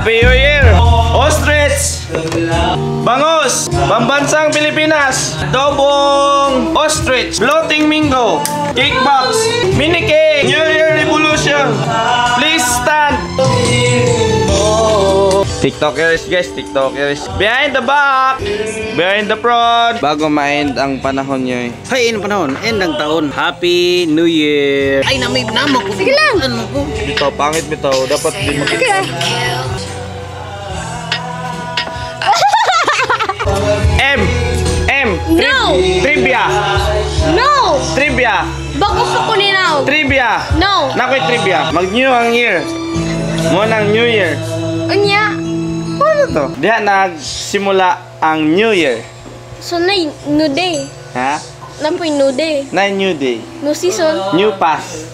Happy New Year! Ostrich! Bangus! Pambansang Pilipinas! Dobong Ostrich! Floating Mingo! Kickbox! Mini cake! New Year Revolution! Please stand! TikTokers guys, TikTokers. Behind the back! Behind the front! Bago ma-end ang panahon nyo eh. Hay, end panahon. End ng taon. Happy New Year. Ay, namig naman ko. Sige lang. Ano ko? Bitaw, pangit bitaw. Dapat din makita. No! Trivia! No! Trivia! Bako pa ko ninaw. Trivia! No! Nakoy trivia. Mag-new ang year. Munang New Year. Unya. Ano to? Diha nagsimula ang New Year. So na new day. Ha? Na po new day. Na New Day. New season. New Pass.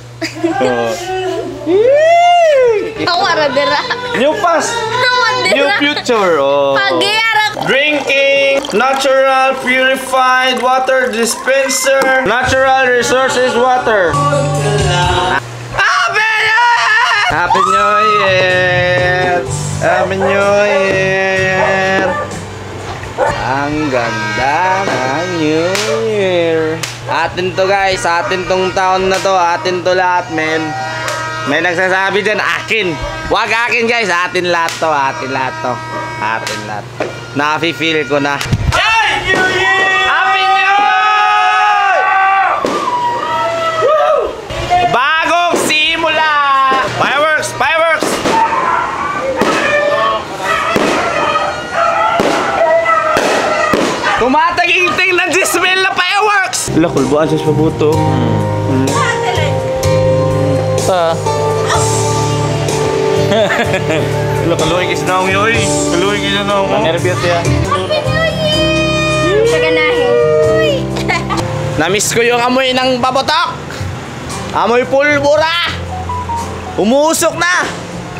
Oh. Awara dira. New Pass. New future. Oh. Pagyara. Drinking, natural purified water dispenser, natural resources water. Happy New Year! Happy New Year! Happy New Year! Ang ganda ng New Year. Atin to guys, atin tong taon na to, atin to lahat men. May nagsasabi dyan, akin. Wag akin guys, atin lahat to, atin lahat to. Atin lahat. Na-feel ko na. Yay! New Year! Happy New Year! Woo! Bagong simula! Fireworks! Fireworks! Tumataginting ng Gismel na fireworks! Wala, kulbuan siya sa pabuto. Wala, kaluhin kis na ako yoy. Kaluhin kis na ako. Nervyos ya. Happy New Year! Sa ganahe. Namiss ko yung amoy ng babotok. Amoy pulbura. Umusok na.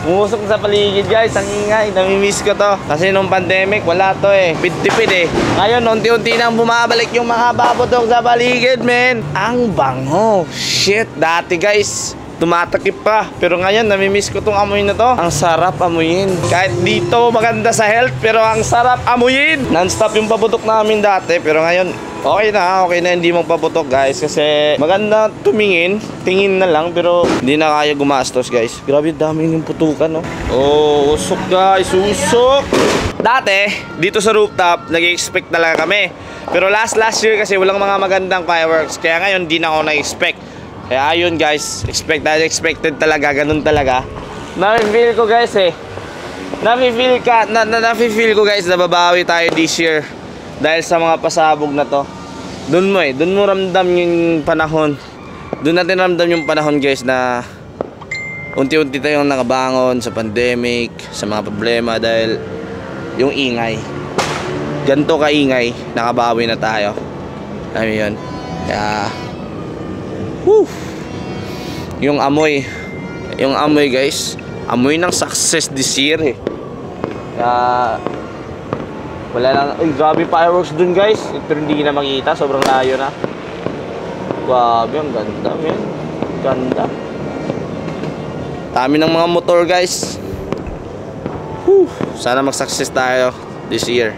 Umusok sa paligid guys. Ang ingay. Namimiss ko to. Kasi nung pandemic wala to eh. Pid-tipid eh. Ngayon unti-unti nang bumabalik yung mga babotok sa paligid men. Ang bango. Shit. Dati guys tumatakip pa. Pero ngayon, namimiss ko tong amoy na to. Ang sarap amuyin. Kahit dito maganda sa health, pero ang sarap amuyin. Non-stop yung paputok namin dati. Pero ngayon, okay na hindi magpaputok guys. Kasi maganda tumingin. Tingin na lang, pero hindi na kaya gumastos guys. Grabe, dami yung putukan no. Oh, usok guys, usok. Dati, dito sa rooftop, nag-expect talaga kami. Pero last year kasi walang mga magandang fireworks. Kaya ngayon, di na ako na-expect. Kaya ayun guys, expected talaga, ganun talaga. Na-feel ko guys eh. Na-feel ko guys na babawi tayo this year. Dahil sa mga pasabog na to. Doon mo ramdam yung panahon. Doon natin ramdam yung panahon guys na unti-unti tayong nakabangon sa pandemic, sa mga problema dahil yung ingay. Ganto kaingay, nakabawi na tayo. Alam mo yun? Kaya woo! Yung amoy guys, amoy ng success this year eh. Kaya wala lang, uy grabe fireworks dun guys. Pero hindi na makita, sobrang layo na. Grabe, ang ganda men. Ganda. Dami ng mga motor guys. Woo! Sana mag-success tayo this year.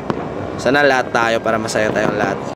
Sana lahat tayo para masaya tayong lahat.